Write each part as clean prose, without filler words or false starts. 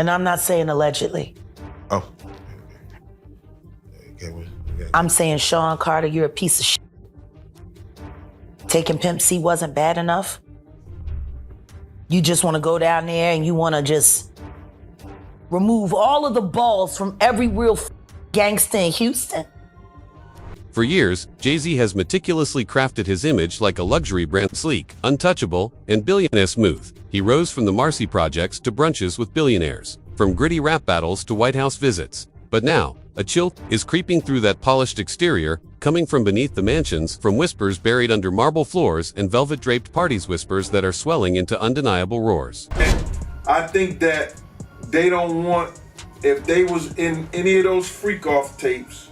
And I'm not saying allegedly. Oh. I'm saying, Sean Carter, you're a piece of shit. Taking Pimp C wasn't bad enough. You just want to go down there and you want to just remove all of the balls from every real gangster in Houston. For years, Jay-Z has meticulously crafted his image like a luxury brand, sleek, untouchable, and billionaire smooth. He rose from the Marcy projects to brunches with billionaires, from gritty rap battles to White House visits. But now, a chill is creeping through that polished exterior, coming from beneath the mansions, from whispers buried under marble floors and velvet-draped parties, whispers that are swelling into undeniable roars. I think that they don't want, if they was in any of those freak-off tapes,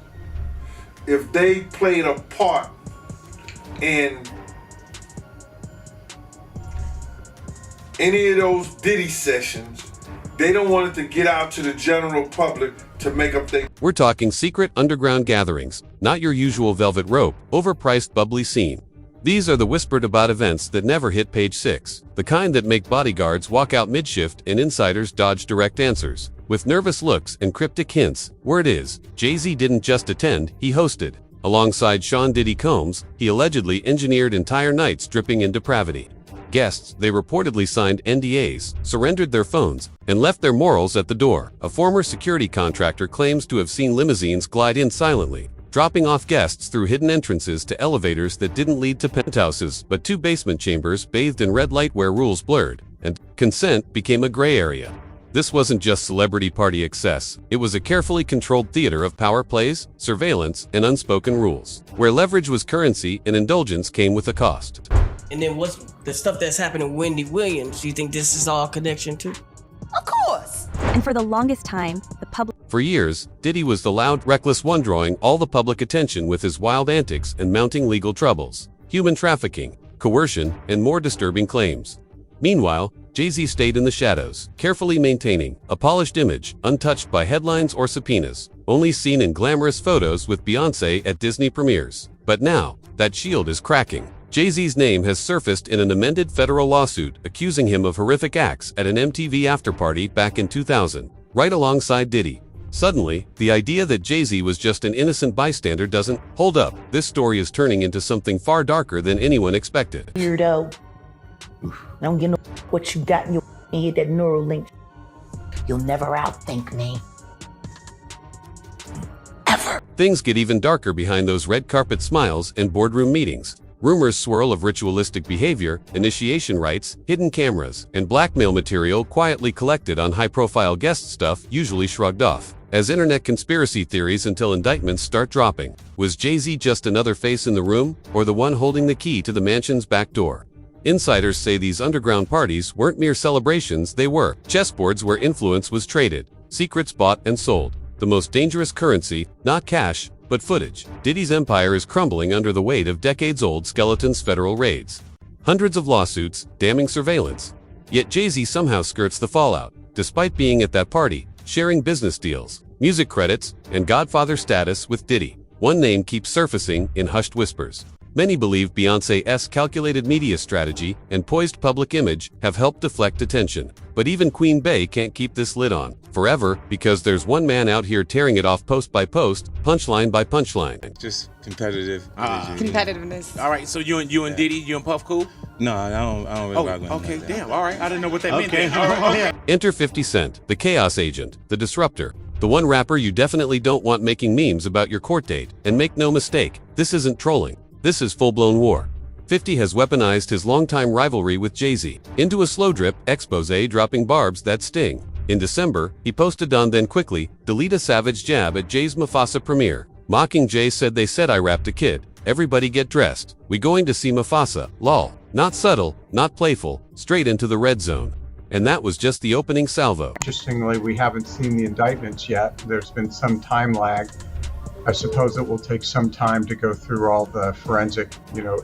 if they played a part in any of those Diddy sessions, they don't want it to get out to the general public to make up their... We're talking secret underground gatherings, not your usual velvet rope, overpriced bubbly scene. These are the whispered about events that never hit page 6, the kind that make bodyguards walk out mid-shift and insiders dodge direct answers. With nervous looks and cryptic hints, word is, Jay-Z didn't just attend, he hosted. Alongside Sean Diddy Combs, he allegedly engineered entire nights dripping in depravity. Guests, they reportedly signed NDAs, surrendered their phones, and left their morals at the door. A former security contractor claims to have seen limousines glide in silently, dropping off guests through hidden entrances to elevators that didn't lead to penthouses, but to basement chambers bathed in red light where rules blurred, and consent became a gray area. This wasn't just celebrity party excess, it was a carefully controlled theater of power plays, surveillance, and unspoken rules, where leverage was currency and indulgence came with a cost. And then what's the stuff that's happening with Wendy Williams? Do you think this is all connection to? Of course. And for the longest time, the public... For years, Diddy was the loud, reckless one drawing all the public attention with his wild antics and mounting legal troubles, human trafficking, coercion, and more disturbing claims. Meanwhile, Jay-Z stayed in the shadows, carefully maintaining a polished image, untouched by headlines or subpoenas, only seen in glamorous photos with Beyoncé at Disney premieres. But now, that shield is cracking. Jay-Z's name has surfaced in an amended federal lawsuit accusing him of horrific acts at an MTV afterparty back in 2000, right alongside Diddy. Suddenly, the idea that Jay-Z was just an innocent bystander doesn't hold up. This story is turning into something far darker than anyone expected. Weirdo. I don't get no what you got in your head, that neural link. You'll never outthink me. Ever. Things get even darker behind those red carpet smiles and boardroom meetings. Rumors swirl of ritualistic behavior, initiation rites, hidden cameras, and blackmail material quietly collected on high-profile guest stuff usually shrugged off as internet conspiracy theories until indictments start dropping. Was Jay-Z just another face in the room, or the one holding the key to the mansion's back door? Insiders say these underground parties weren't mere celebrations, they were chessboards where influence was traded, secrets bought and sold. The most dangerous currency, not cash, but footage. Diddy's empire is crumbling under the weight of decades-old skeletons, federal raids, hundreds of lawsuits, damning surveillance. Yet Jay-Z somehow skirts the fallout, despite being at that party, sharing business deals, music credits, and godfather status with Diddy. One name keeps surfacing in hushed whispers. Many believe Beyoncé's calculated media strategy and poised public image have helped deflect attention. But even Queen Bey can't keep this lid on forever, because there's one man out here tearing it off post by post, punchline by punchline. Just competitive. Competitiveness. All right, so you and Diddy, you and Puff cool? No, I don't really rock with him okay, like that. damn. All right, I didn't know what that meant. Then. All right. Enter 50 Cent, the chaos agent, the disruptor, the one rapper you definitely don't want making memes about your court date. And make no mistake, this isn't trolling. This is full-blown war. 50 has weaponized his longtime rivalry with Jay-Z into a slow-drip expose dropping barbs that sting. In December, he posted on Then Quickly, delete a savage jab at Jay's Mufasa premiere. Mocking Jay said, "They said I rapped a kid. Everybody get dressed. We going to see Mufasa, lol." Not subtle, not playful, straight into the red zone. And that was just the opening salvo. Interestingly, we haven't seen the indictments yet. There's been some time lag. I suppose it will take some time to go through all the forensic,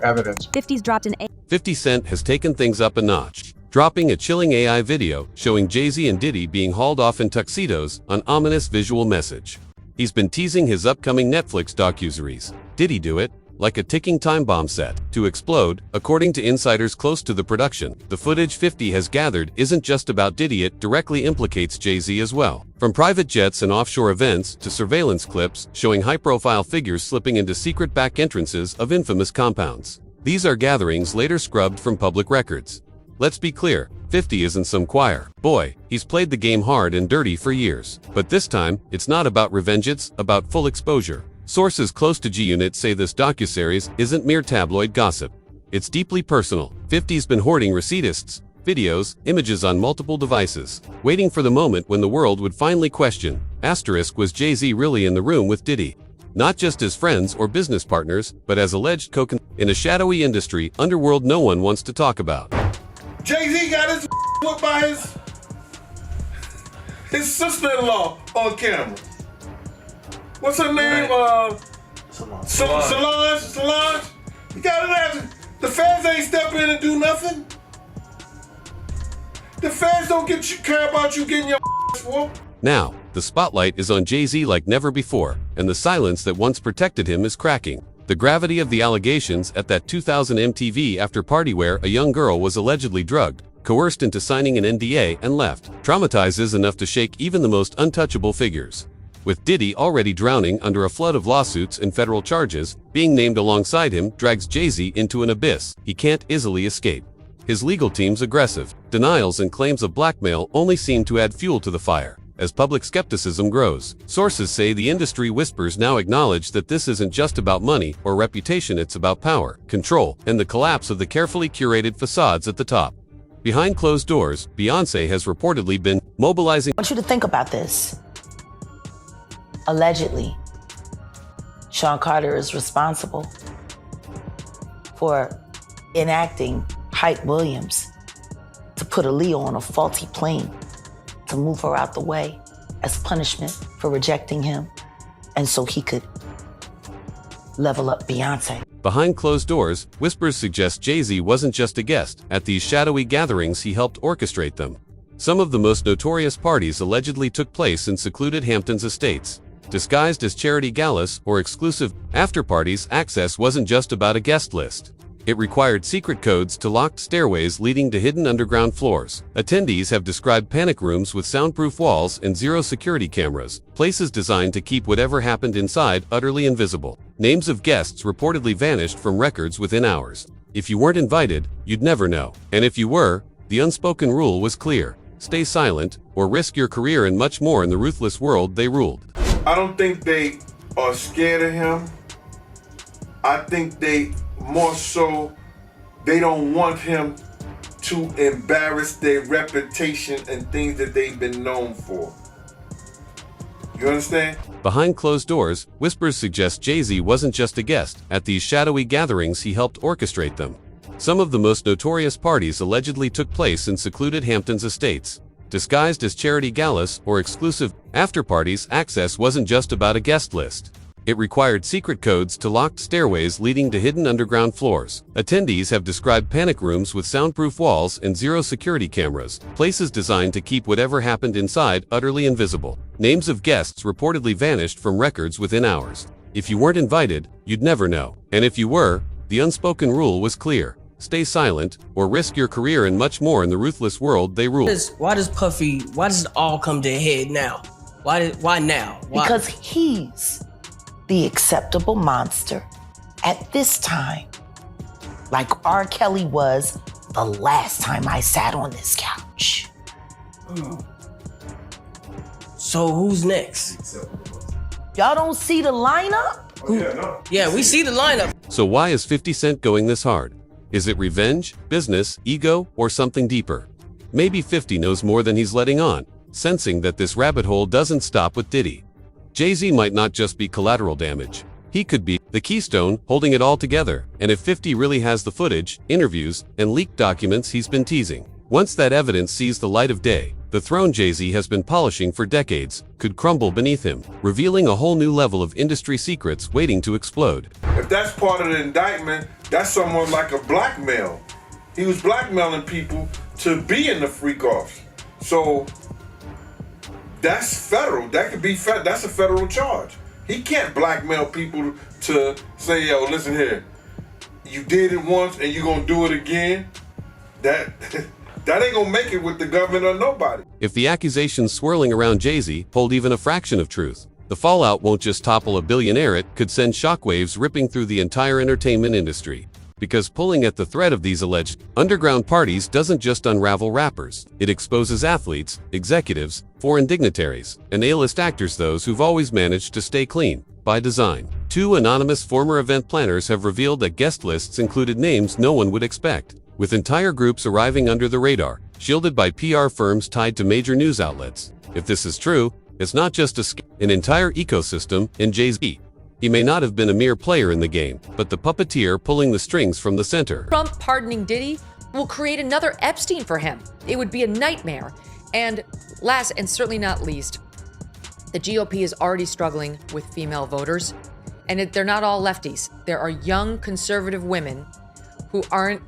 evidence. 50's dropped an 50 Cent has taken things up a notch, dropping a chilling AI video showing Jay-Z and Diddy being hauled off in tuxedos, an ominous visual message. He's been teasing his upcoming Netflix docuseries. Did he do it? like a ticking time bomb set to explode. According to insiders close to the production, the footage 50 has gathered isn't just about Diddy, it directly implicates Jay-Z as well. From private jets and offshore events to surveillance clips showing high-profile figures slipping into secret back entrances of infamous compounds. These are gatherings later scrubbed from public records. Let's be clear, 50 isn't some choir boy. He's played the game hard and dirty for years. But this time, it's not about revenge, it's about full exposure. Sources close to G-Unit say this docuseries isn't mere tabloid gossip. It's deeply personal. 50's been hoarding receipts, videos, images on multiple devices, waiting for the moment when the world would finally question, was Jay-Z really in the room with Diddy? Not just as friends or business partners, but as alleged in a shadowy industry underworld no one wants to talk about. Jay-Z got his whooped by his sister-in-law on camera. What's her name? Solange. You gotta imagine, the feds ain't step in and do nothing. The feds don't care about you getting your whooped. Now, the spotlight is on Jay-Z like never before, and the silence that once protected him is cracking. The gravity of the allegations at that 2000 MTV after-party where a young girl was allegedly drugged, coerced into signing an NDA and left, traumatizes enough to shake even the most untouchable figures. With Diddy already drowning under a flood of lawsuits and federal charges, being named alongside him drags Jay-Z into an abyss he can't easily escape. His legal team's aggressive denials and claims of blackmail only seem to add fuel to the fire. As public skepticism grows, sources say the industry whispers now acknowledge that this isn't just about money or reputation, it's about power, control, and the collapse of the carefully curated facades at the top. Behind closed doors, Beyoncé has reportedly been mobilizing. I want you to think about this. Allegedly, Sean Carter is responsible for enacting Hype Williams to put Aaliyah on a faulty plane to move her out the way as punishment for rejecting him, and so he could level up Beyoncé. Behind closed doors, whispers suggest Jay-Z wasn't just a guest. At these shadowy gatherings, he helped orchestrate them. Some of the most notorious parties allegedly took place in secluded Hamptons estates. Disguised as charity galas or exclusive after-parties, access wasn't just about a guest list. It required secret codes to locked stairways leading to hidden underground floors. Attendees have described panic rooms with soundproof walls and zero security cameras, places designed to keep whatever happened inside utterly invisible. Names of guests reportedly vanished from records within hours. If you weren't invited, you'd never know. And if you were, the unspoken rule was clear: stay silent or risk your career and much more in the ruthless world they ruled. I don't think they are scared of him. I think they more so, they don't want him to embarrass their reputation and things that they've been known for. You understand? Behind closed doors, whispers suggest Jay-Z wasn't just a guest. At these shadowy gatherings, he helped orchestrate them. Some of the most notorious parties allegedly took place in secluded Hamptons estates. Disguised as charity galas or exclusive after-parties, access wasn't just about a guest list. It required secret codes to locked stairways leading to hidden underground floors. Attendees have described panic rooms with soundproof walls and zero security cameras, places designed to keep whatever happened inside utterly invisible. Names of guests reportedly vanished from records within hours. If you weren't invited, you'd never know. And if you were, the unspoken rule was clear: stay silent or risk your career and much more in the ruthless world they ruled. Why does it all come to a head now? Why now? Why? Because he's the acceptable monster at this time, like R. Kelly was the last time I sat on this couch. So who's next? Y'all don't see the lineup? Yeah, we see the lineup. So why is 50 Cent going this hard? Is it revenge, business, ego, or something deeper? Maybe 50 knows more than he's letting on, sensing that this rabbit hole doesn't stop with Diddy. Jay-Z might not just be collateral damage. He could be the keystone holding it all together. And if 50 really has the footage, interviews, and leaked documents he's been teasing, once that evidence sees the light of day, the throne Jay-Z has been polishing for decades could crumble beneath him, revealing a whole new level of industry secrets waiting to explode. If that's part of the indictment, that's somewhat like a blackmail. He was blackmailing people to be in the freak-offs. So that's federal. That could be that's a federal charge. He can't blackmail people to say, yo, listen here, you did it once and you're gonna do it again. That ain't gonna make it with the government or nobody. If the accusations swirling around Jay-Z hold even a fraction of truth, the fallout won't just topple a billionaire, it could send shockwaves ripping through the entire entertainment industry. Because pulling at the thread of these alleged underground parties doesn't just unravel rappers, it exposes athletes, executives, foreign dignitaries, and A-list actors, those who've always managed to stay clean, by design. 2 anonymous former event planners have revealed that guest lists included names no one would expect, with entire groups arriving under the radar, shielded by PR firms tied to major news outlets. If this is true, it's not just an entire ecosystem in Jay-Z. He may not have been a mere player in the game, but the puppeteer pulling the strings from the center. Trump pardoning Diddy will create another Epstein for him. It would be a nightmare. And last and certainly not least, the GOP is already struggling with female voters. And they're not all lefties. There are young conservative women who aren't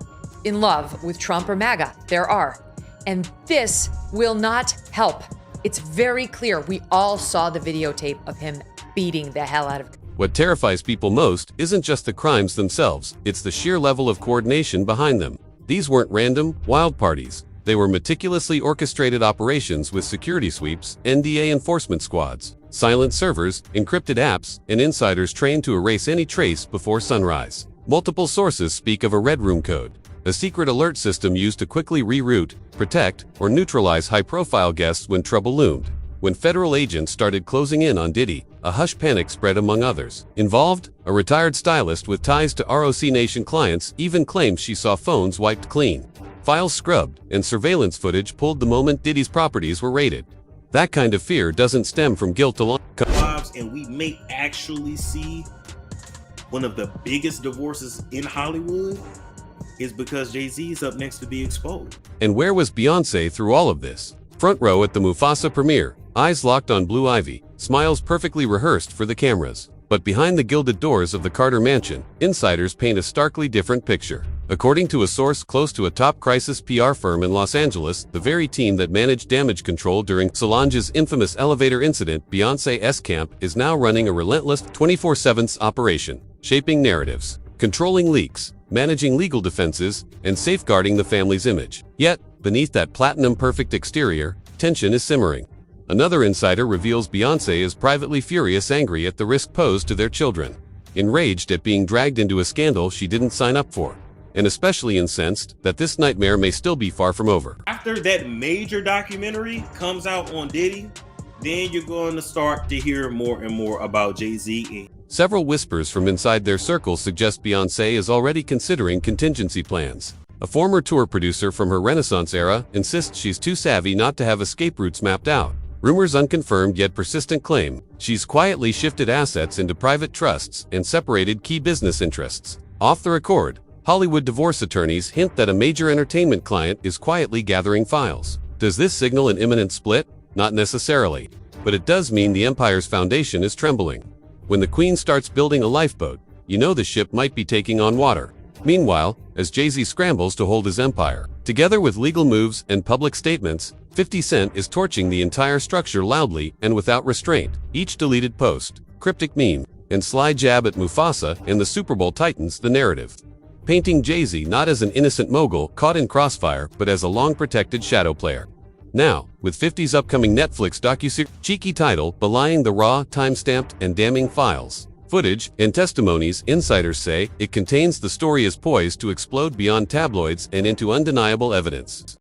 in love with Trump or MAGA. There are. And this will not help. It's very clear. We all saw the videotape of him beating the hell out of. What terrifies people most isn't just the crimes themselves, it's the sheer level of coordination behind them. These weren't random, wild parties. They were meticulously orchestrated operations with security sweeps, NDA enforcement squads, silent servers, encrypted apps, and insiders trained to erase any trace before sunrise. Multiple sources speak of a red room code, a secret alert system used to quickly reroute, protect, or neutralize high-profile guests when trouble loomed. When federal agents started closing in on Diddy, a hush panic spread among others. Involved, a retired stylist with ties to ROC Nation clients even claimed she saw phones wiped clean, files scrubbed, and surveillance footage pulled the moment Diddy's properties were raided. That kind of fear doesn't stem from guilt alone. And we may actually see one of the biggest divorces in Hollywood is because Jay-Z is up next to be exposed. And where was Beyoncé through all of this? Front row at the Mufasa premiere, eyes locked on Blue Ivy, smiles perfectly rehearsed for the cameras. But behind the gilded doors of the Carter mansion, insiders paint a starkly different picture. According to a source close to a top crisis PR firm in Los Angeles, the very team that managed damage control during Solange's infamous elevator incident, Beyoncé's camp, is now running a relentless 24/7 operation, shaping narratives, controlling leaks, managing legal defenses, and safeguarding the family's image. Yet, beneath that platinum-perfect exterior, tension is simmering. Another insider reveals Beyoncé is privately furious, angry at the risk posed to their children, enraged at being dragged into a scandal she didn't sign up for, and especially incensed that this nightmare may still be far from over. After that major documentary comes out on Diddy, then you're going to start to hear more and more about Jay-Z. Several whispers from inside their circles suggest Beyoncé is already considering contingency plans. A former tour producer from her Renaissance era insists she's too savvy not to have escape routes mapped out. Rumors unconfirmed yet persistent claim she's quietly shifted assets into private trusts and separated key business interests. Off the record, Hollywood divorce attorneys hint that a major entertainment client is quietly gathering files. Does this signal an imminent split? Not necessarily. But it does mean the empire's foundation is trembling. When the Queen starts building a lifeboat, you know the ship might be taking on water. Meanwhile, as Jay-Z scrambles to hold his empire, together with legal moves and public statements, 50 Cent is torching the entire structure loudly and without restraint. Each deleted post, cryptic meme, and sly jab at Mufasa and the Super Bowl tightens the narrative, painting Jay-Z not as an innocent mogul caught in crossfire but as a long-protected shadow player. Now, with 50's upcoming Netflix docuseries, cheeky title belying the raw, time-stamped, and damning files, footage, and testimonies, insiders say it contains the story is poised to explode beyond tabloids and into undeniable evidence.